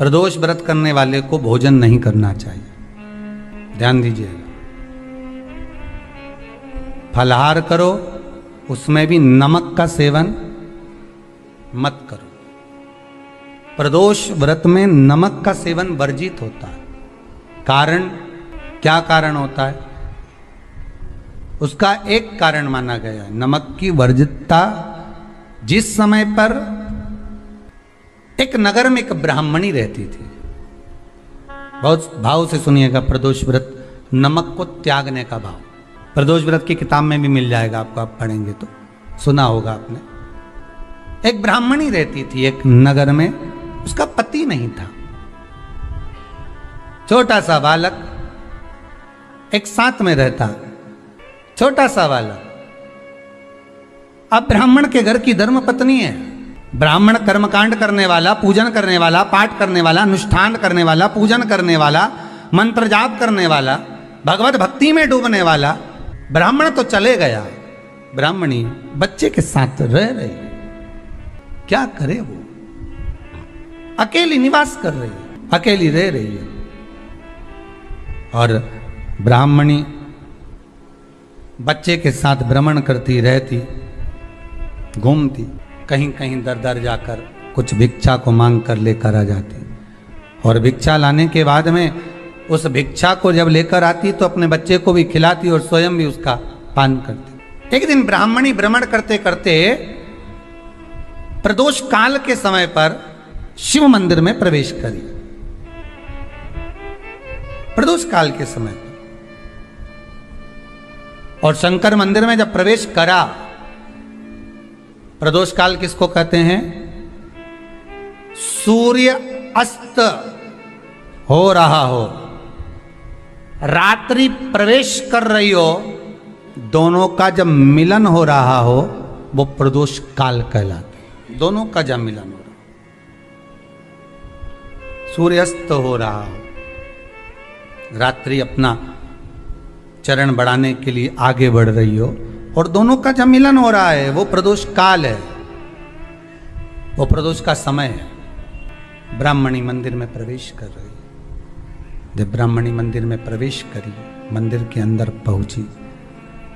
प्रदोष व्रत करने वाले को भोजन नहीं करना चाहिए, ध्यान दीजिएगा। फलाहार करो, उसमें भी नमक का सेवन मत करो। प्रदोष व्रत में नमक का सेवन वर्जित होता है। कारण, क्या कारण होता है? उसका एक कारण माना गया है नमक की वर्जितता। जिस समय पर एक नगर में एक ब्राह्मणी रहती थी, बहुत भाव से सुनिएगा, प्रदोष व्रत नमक को त्यागने का भाव। प्रदोष व्रत की किताब में भी मिल जाएगा आपको, आप पढ़ेंगे तो सुना होगा आपने। एक ब्राह्मणी रहती थी एक नगर में, उसका पति नहीं था। छोटा सा बालक एक साथ में रहता, छोटा सा बालक। अब ब्राह्मण के घर की धर्म पत्नी है, ब्राह्मण कर्मकांड करने वाला, पूजन करने वाला, पाठ करने वाला, अनुष्ठान करने वाला, पूजन करने वाला, मंत्र जाप करने वाला, भगवत भक्ति में डूबने वाला। ब्राह्मण तो चले गया, ब्राह्मणी बच्चे के साथ रह रही, क्या करे वो? अकेली निवास कर रही है, अकेली रह रही है। और ब्राह्मणी बच्चे के साथ भ्रमण करती रहती, घूमती, कहीं कहीं दर दर जाकर कुछ भिक्षा को मांग कर लेकर आ जाती। और भिक्षा लाने के बाद में उस भिक्षा को जब लेकर आती तो अपने बच्चे को भी खिलाती और स्वयं भी उसका पान करती। एक दिन ब्राह्मणी भ्रमण करते करते प्रदोष काल के समय पर शिव मंदिर में प्रवेश करी। प्रदोष काल के समय पर, और शंकर मंदिर में जब प्रवेश करा, प्रदोष काल किसको कहते हैं? सूर्य अस्त हो रहा हो, रात्रि प्रवेश कर रही हो, दोनों का जब मिलन हो रहा हो वो प्रदोष काल कहलाता है। दोनों का जब मिलन हो रहा, सूर्यास्त हो रहा हो, रात्रि अपना चरण बढ़ाने के लिए आगे बढ़ रही हो और दोनों का जब मिलन हो रहा है, वो प्रदोष काल है, वो प्रदोष का समय है। ब्राह्मणी मंदिर में प्रवेश कर रही। जब ब्राह्मणी मंदिर में प्रवेश करी, मंदिर के अंदर पहुंची,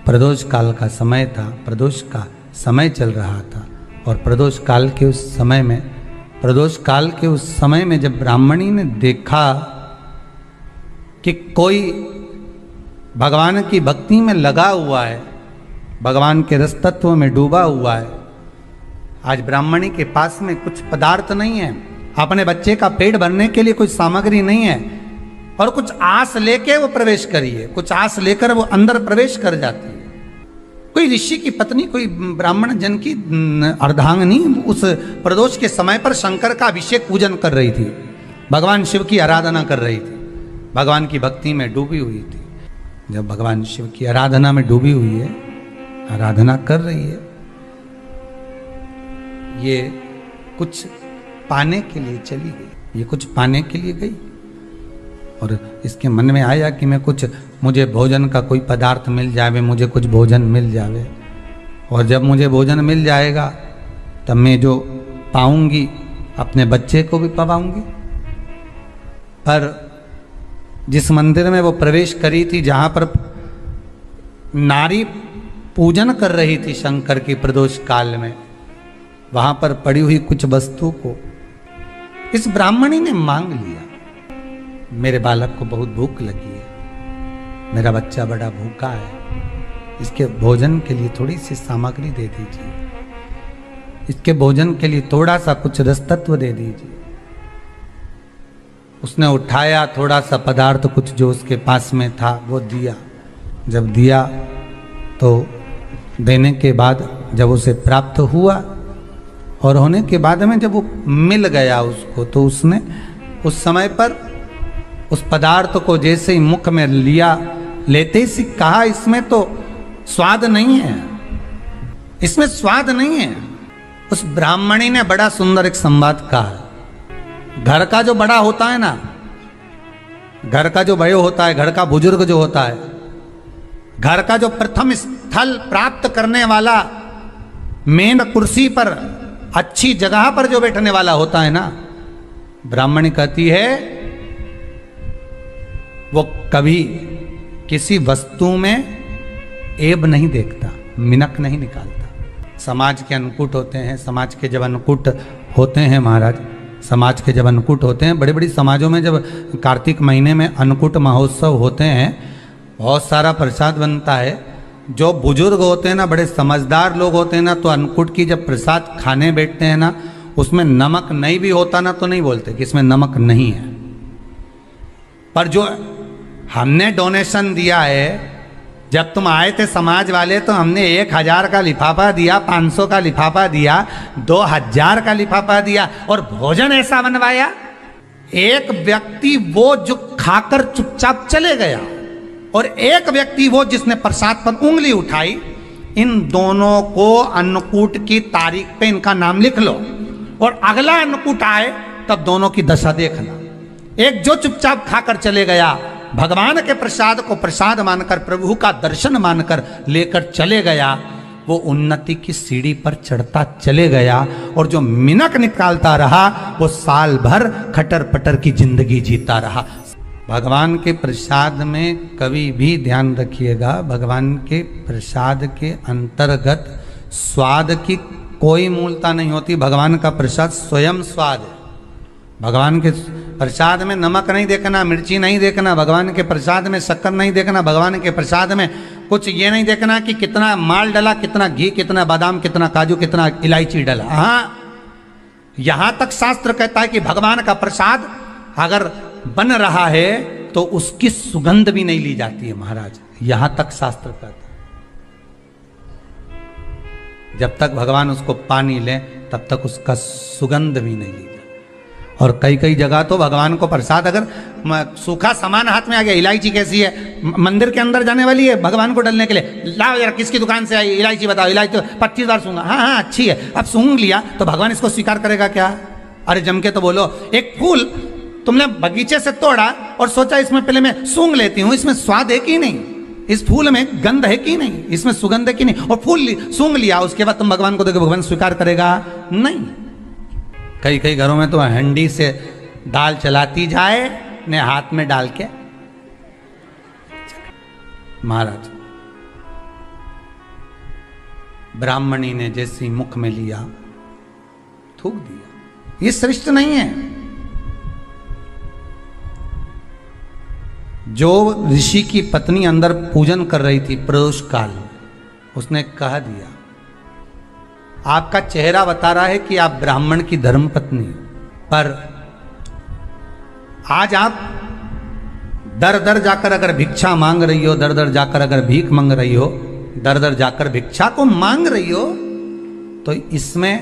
प्रदोष काल का समय था, प्रदोष का समय चल रहा था। और प्रदोष काल के उस समय में, प्रदोष काल के उस समय में जब ब्राह्मणी ने देखा कि कोई भगवान की भक्ति में लगा हुआ है, भगवान के रस तत्व में डूबा हुआ है। आज ब्राह्मणी के पास में कुछ पदार्थ नहीं है, अपने बच्चे का पेट भरने के लिए कोई सामग्री नहीं है, और कुछ आस लेके वो प्रवेश करी है, कुछ आस लेकर वो अंदर प्रवेश कर जाती है। कोई ऋषि की पत्नी, कोई ब्राह्मण जन की अर्धांगिनी उस प्रदोष के समय पर शंकर का अभिषेक पूजन कर रही थी, भगवान शिव की आराधना कर रही थी, भगवान की भक्ति में डूबी हुई थी। जब भगवान शिव की आराधना में डूबी हुई है, आराधना कर रही है, ये कुछ पाने के लिए चली गई, ये कुछ पाने के लिए गई और इसके मन में आया कि मैं कुछ, मुझे भोजन का कोई पदार्थ मिल जावे, मुझे कुछ भोजन मिल जावे, और जब मुझे भोजन मिल जाएगा तब मैं जो पाऊंगी अपने बच्चे को भी पाऊंगी। पर जिस मंदिर में वो प्रवेश करी थी, जहाँ पर नारी पूजन कर रही थी शंकर की प्रदोष काल में, वहाँ पर पड़ी हुई कुछ वस्तु को इस ब्राह्मणी ने मांग लिया। मेरे बालक को बहुत भूख लगी है, मेरा बच्चा बड़ा भूखा है, इसके भोजन के लिए थोड़ी सी सामग्री दे दीजिए, इसके भोजन के लिए थोड़ा सा कुछ रस तत्व दे दीजिए। उसने उठाया थोड़ा सा पदार्थ, कुछ जो उसके पास में था वो दिया। जब दिया तो देने के बाद जब उसे प्राप्त हुआ और होने के बाद में जब वो मिल गया उसको, तो उसने उस समय पर उस पदार्थ को जैसे ही मुख में लिया, लेते ही कहा, इसमें तो स्वाद नहीं है, इसमें स्वाद नहीं है। उस ब्राह्मणी ने बड़ा सुंदर एक संवाद कहा। घर का जो बड़ा होता है ना, घर का जो बड़े होता है, घर का बुजुर्ग जो होता है, घर का जो प्रथम स्थल प्राप्त करने वाला, मेन कुर्सी पर, अच्छी जगह पर जो बैठने वाला होता है ना, ब्राह्मणी कहती है वो कभी किसी वस्तु में ऐब नहीं देखता, मिनक नहीं निकालता। समाज के अन्नकूट होते हैं, समाज के जब अन्नकूट होते हैं महाराज, समाज के जब अन्नकूट होते हैं, बड़ी बड़ी समाजों में जब कार्तिक महीने में अन्नकूट महोत्सव होते हैं, बहुत सारा प्रसाद बनता है। जो बुजुर्ग होते हैं ना, बड़े समझदार लोग होते हैं ना, तो अन्नकूट की जब प्रसाद खाने बैठते हैं ना, उसमें नमक नहीं भी होता ना तो नहीं बोलते कि इसमें नमक नहीं है। पर जो हमने डोनेशन दिया है, जब तुम आए थे समाज वाले तो हमने 1000 का लिफाफा दिया, 500 का लिफाफा दिया, 2000 का लिफाफा दिया और भोजन ऐसा बनवाया। एक व्यक्ति वो जो खाकर चुपचाप चले गया और एक व्यक्ति वो जिसने प्रसाद पर उंगली उठाई। इन दोनों को अन्नकूट की तारीख पे इनका नाम लिख लो और अगला अन्नकूट आए तब दोनों की दशा देखना। एक जो चुपचाप खाकर चले गया, भगवान के प्रसाद को प्रसाद मानकर, प्रभु का दर्शन मानकर लेकर चले गया, वो उन्नति की सीढ़ी पर चढ़ता चले गया। और जो मिनक निकालता रहा वो साल भर खटर पटर की जिंदगी जीता रहा। भगवान के प्रसाद में कभी भी ध्यान रखिएगा, भगवान के प्रसाद के अंतर्गत स्वाद की कोई मूलता नहीं होती। भगवान का प्रसाद स्वयं स्वाद है। भगवान के प्रसाद में नमक नहीं देखना, मिर्ची नहीं देखना, भगवान के प्रसाद में शक्कर नहीं देखना, भगवान के प्रसाद में कुछ ये नहीं देखना कि कितना माल डला, कितना घी, कितना बादाम, कितना काजू, कितना इलायची डला। हाँ, यहां तक शास्त्र कहता है कि भगवान का प्रसाद अगर बन रहा है तो उसकी सुगंध भी नहीं ली जाती है महाराज। यहां तक शास्त्र कहता है। जब तक भगवान उसको पानी ले तब तक उसका सुगंध भी नहीं ली जाती। और कई कई जगह तो भगवान को प्रसाद अगर सूखा सामान हाथ में आ गया, इलायची कैसी है, मंदिर के अंदर जाने वाली है भगवान को डलने के लिए, लाओ जरा किसकी दुकान से आई इलायची बताओ, इलायची 25 बार सूंघा, हाँ हाँ अच्छी है, अब सूंघ लिया तो भगवान इसको स्वीकार करेगा क्या? अरे जम के तो बोलो। एक फूल तुमने बगीचे से तोड़ा और सोचा इसमें पहले मैं सूंघ लेती हूं, इसमें स्वाद है कि नहीं, इस फूल में गंध है कि नहीं, इसमें सुगंध है कि नहीं, और फूल सूंघ लिया, उसके बाद तुम भगवान को देखो, भगवान स्वीकार करेगा नहीं। कई कई घरों में तो हंडी से दाल चलाती जाए ने हाथ में डाल के। महाराज ब्राह्मणी ने जैसी मुख में लिया थूक दिया। ये श्रेष्ठ नहीं है। जो ऋषि की पत्नी अंदर पूजन कर रही थी प्रदोष काल, उसने कह दिया, आपका चेहरा बता रहा है कि आप ब्राह्मण की धर्म पत्नी, पर आज आप दर दर जाकर अगर भिक्षा मांग रही हो, दर दर जाकर अगर भीख मांग रही हो, दर दर जाकर भिक्षा को मांग रही हो, तो इसमें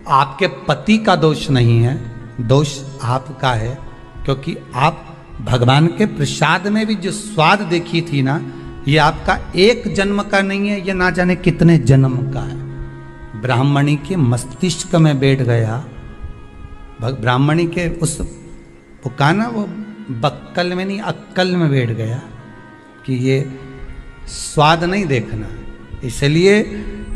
आपके पति का दोष नहीं है, दोष आपका है। क्योंकि आप भगवान के प्रसाद में भी जो स्वाद देखी थी ना, ये आपका एक जन्म का नहीं है, ये ना जाने कितने जन्म का है। ब्राह्मणी के मस्तिष्क में बैठ गया, ब्राह्मणी के उस पुकाना वो बक्कल में नहीं अक्कल में बैठ गया कि ये स्वाद नहीं देखना। इसलिए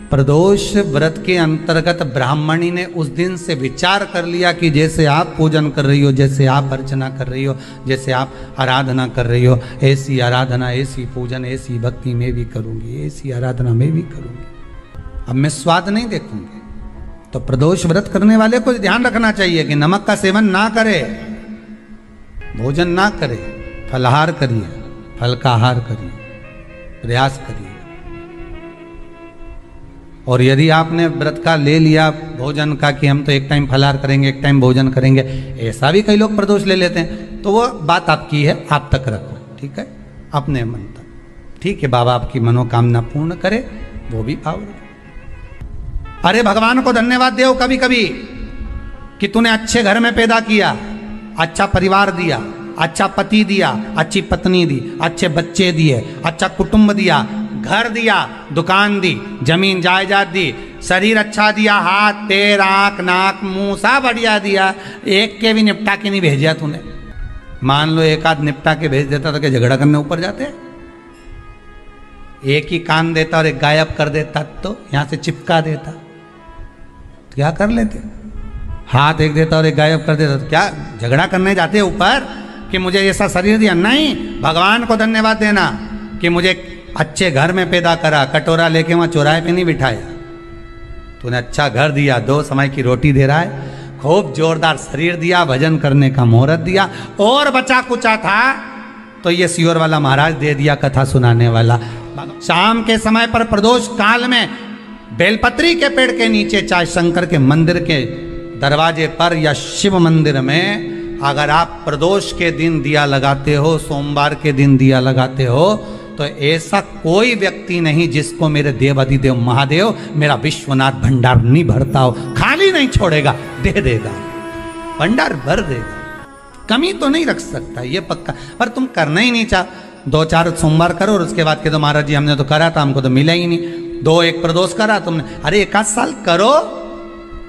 प्रदोष व्रत के अंतर्गत ब्राह्मणी ने उस दिन से विचार कर लिया कि जैसे आप पूजन कर रही हो, जैसे आप अर्चना कर रही हो, जैसे आप आराधना कर रही हो, ऐसी आराधना, ऐसी पूजन, ऐसी भक्ति मैं भी करूँगी, ऐसी आराधना मैं भी करूँगी। अब मैं स्वाद नहीं देखूंगी। तो प्रदोष व्रत करने वाले को ध्यान रखना चाहिए कि नमक का सेवन ना करे, भोजन ना करे, फलाहार करिए, फल का आहार करिए, प्रयास करिए। और यदि आपने व्रत का ले लिया भोजन का कि हम तो एक टाइम फलाहार करेंगे, एक टाइम भोजन करेंगे, ऐसा भी कई लोग प्रदोष ले लेते हैं, तो वो बात आपकी है, आप तक रखो, ठीक है, अपने मन तक। ठीक है, बाबा आपकी मनोकामना पूर्ण करे, वो भी भाव रखो। अरे भगवान को धन्यवाद दो कभी कभी कि तूने अच्छे घर में पैदा किया, अच्छा परिवार दिया, अच्छा पति दिया, अच्छी पत्नी दी, अच्छे बच्चे दिए, अच्छा कुटुंब दिया, घर दिया, दुकान दी, जमीन जायदाद दी, शरीर अच्छा दिया, हाथ पैर आंख नाक मुंह सब बढ़िया दिया, एक के भी निपटा के नहीं भेजा तूने। मान लो एक आध निपटा के भेज देता तो क्या झगड़ा करने ऊपर जाते? एक ही कान देता और एक गायब कर देता तो यहां से चिपका देता, क्या कर लेते? हाथ एक देता और एक गायब कर देता। तो क्या झगड़ा करने जाते हैं ऊपर कि मुझे ऐसा शरीर दिया? नहीं, भगवान को धन्यवाद देना कि मुझे अच्छे घर में पैदा करा, कटोरा लेके वहां चौराहे पे नहीं बिठाया। तूने अच्छा घर दिया, 2 समय की रोटी दे रहा है, खूब जोरदार शरीर दिया, भजन करने का मुहूर्त दिया, और बचा कुचा था तो ये सियोर वाला महाराज दे दिया, कथा सुनाने वाला। शाम के समय पर प्रदोष काल में बेलपत्री के पेड़ के नीचे, चाहे शंकर के मंदिर के दरवाजे पर या शिव मंदिर में, अगर आप प्रदोष के दिन दिया लगाते हो, सोमवार के दिन दिया लगाते हो, तो ऐसा कोई व्यक्ति नहीं जिसको मेरे देवाधिदेव महादेव, मेरा विश्वनाथ भंडार नहीं भरता हो। खाली नहीं छोड़ेगा, दे देगा, भंडार भर देगा, कमी तो नहीं रख सकता, ये पक्का। पर तुम करना ही नहीं चाह, 2-4 सोमवार करो और उसके बाद के तो महाराज जी हमने तो करा था, हमको तो मिला ही नहीं। 2-1 प्रदोष करा तुमने, अरे 1 साल करो,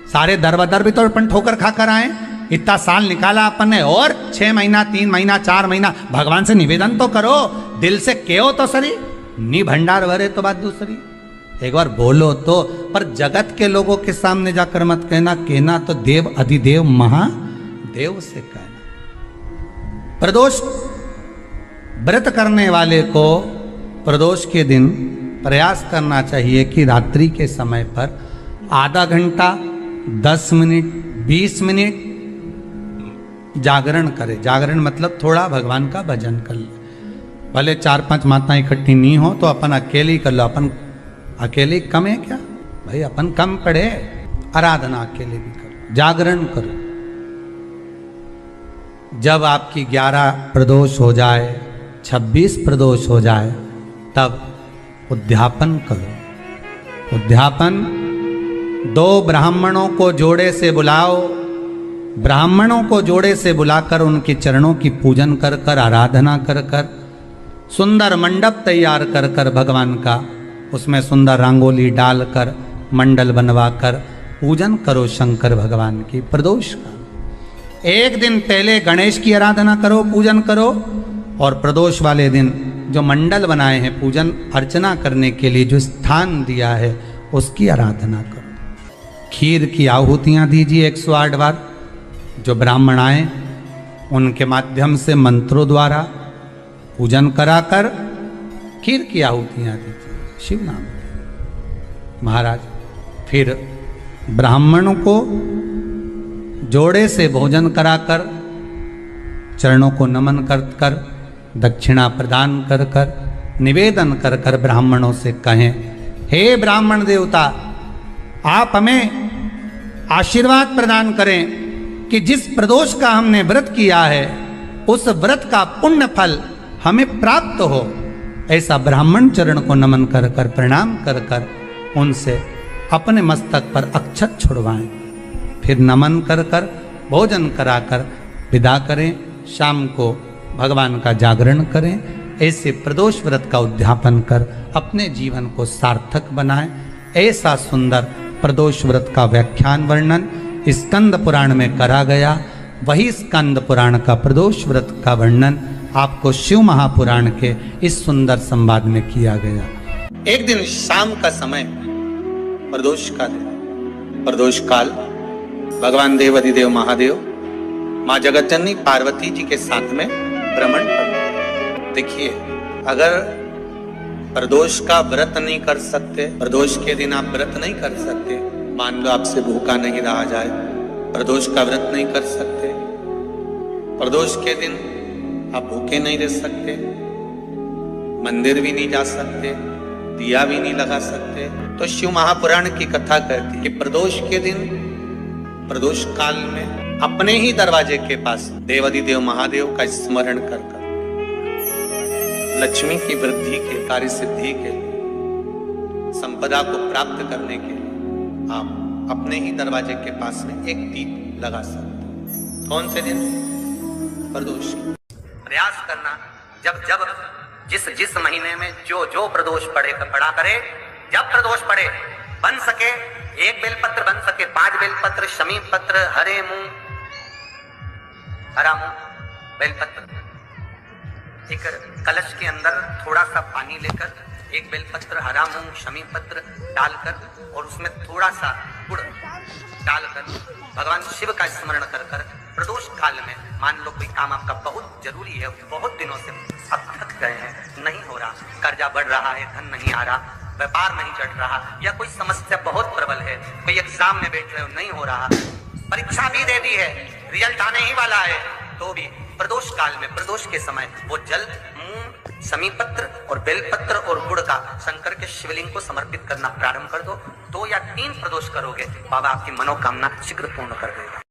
सारे दरबदर भी तो अपन ठोकर खा कर आए, इतना साल निकाला अपन ने, और 6 महीना 3 महीना 4 महीना भगवान से निवेदन तो करो, दिल से कहो तो सरी, नी भंडार भरे तो बात दूसरी, एक बार बोलो तो। पर जगत के लोगों के सामने जाकर मत कहना, कहना तो देव अधिदेव महादेव से कहना। प्रदोष व्रत करने वाले को प्रदोष के दिन प्रयास करना चाहिए कि रात्रि के समय पर आधा घंटा, 10 मिनट, 20 मिनट जागरण करे। जागरण मतलब थोड़ा भगवान का भजन कर ले। भले 4-5 माताएं इकट्ठी नहीं हो तो अपन अकेले ही कर लो। अपन अकेले कम है क्या भाई? अपन कम पड़े, आराधना अकेले भी करो, जागरण करो। जब आपकी 11 प्रदोष हो जाए, 26 प्रदोष हो जाए, तब उद्यापन करो। उद्यापन 2 ब्राह्मणों को जोड़े से बुलाओ, ब्राह्मणों को जोड़े से बुलाकर उनके चरणों की पूजन कर कर, आराधना कर कर, सुंदर मंडप तैयार कर कर भगवान का, उसमें सुंदर रंगोली डालकर, मंडल बनवाकर पूजन करो शंकर भगवान की प्रदोष का। एक दिन पहले गणेश की आराधना करो, पूजन करो, और प्रदोष वाले दिन जो मंडल बनाए हैं पूजन अर्चना करने के लिए, जो स्थान दिया है, उसकी आराधना करो। खीर की आहुतियाँ दीजिए 108 बार। जो ब्राह्मण आए उनके माध्यम से मंत्रों द्वारा पूजन कराकर खीर की आहुतियाँ दीजिए शिव नाम महाराज। फिर ब्राह्मणों को जोड़े से भोजन कराकर, चरणों को नमन कर कर, दक्षिणा प्रदान कर कर, निवेदन कर कर ब्राह्मणों से कहें, हे ब्राह्मण देवता, आप हमें आशीर्वाद प्रदान करें कि जिस प्रदोष का हमने व्रत किया है, उस व्रत का पुण्य फल हमें प्राप्त हो। ऐसा ब्राह्मण चरण को नमन कर कर, प्रणाम कर कर उनसे अपने मस्तक पर अक्षत छुड़वाएं। फिर नमन कर कर, भोजन कराकर विदा करें। शाम को भगवान का जागरण करें। ऐसे प्रदोष व्रत का उद्यापन कर अपने जीवन को सार्थक बनाएं। ऐसा सुंदर प्रदोष व्रत का व्याख्यान वर्णन स्कंद पुराण में करा गया। वही स्कंद पुराण का प्रदोष व्रत का वर्णन आपको शिव महापुराण के इस सुंदर संवाद में किया गया। एक दिन शाम का समय, प्रदोष का दिन, प्रदोष काल, भगवान देव अधिदेव महादेव माँ जगत जननी पार्वती जी के साथ में भ्रमण कर। देखिए, अगर प्रदोष का व्रत नहीं कर सकते, प्रदोष के दिन आप व्रत नहीं कर सकते, मान लो आपसे भूखा नहीं रहा जाए, प्रदोष का व्रत नहीं कर सकते, प्रदोष के दिन आप भूखे नहीं रह सकते, मंदिर भी नहीं जा सकते, दिया भी नहीं लगा सकते, तो शिव महापुराण की कथा कहती है कि प्रदोष के दिन, प्रदोष काल में अपने ही दरवाजे के पास देवाधिदेव महादेव का स्मरण कर कर लक्ष्मी की वृद्धि के, कार्य सिद्धि के, संपदा को प्राप्त करने के लिए आप अपने ही दरवाजे के पास में एक दीप लगा सकते हैं। कौन से दिन? प्रदोष। प्रयास करना, जब जब जिस महीने में जो प्रदोष पड़ा करे, जब प्रदोष पड़े, बन सके 1 बेलपत्र, बन सके 5 बेलपत्र, शमी पत्र, हरा मूंग बेलपत्र, एक कलश के अंदर थोड़ा सा पानी लेकर 1 बेलपत्र, हरा मूंग, शमी पत्र डालकर और उसमें थोड़ा सा गुड़ डालकर भगवान शिव का स्मरण कर कर प्रदोष काल में मान लो कोई काम आपका बहुत जरूरी है, बहुत दिनों से आप थक गए हैं, नहीं हो रहा, कर्जा बढ़ रहा है, धन नहीं आ रहा, व्यापार नहीं चढ़ रहा, या कोई समस्या बहुत प्रबल है, कोई एग्जाम में बैठ रहे हो नहीं हो रहा, परीक्षा भी दे दी है, रिजल्ट आने ही वाला है, तो भी प्रदोष काल में प्रदोष के समय वो जल, मूंग, समीपत्र और बेलपत्र और गुड़ का शंकर के शिवलिंग को समर्पित करना प्रारंभ कर दो। 2 या 3 प्रदोष करोगे, बाबा आपकी मनोकामना शीघ्र पूर्ण कर देगा।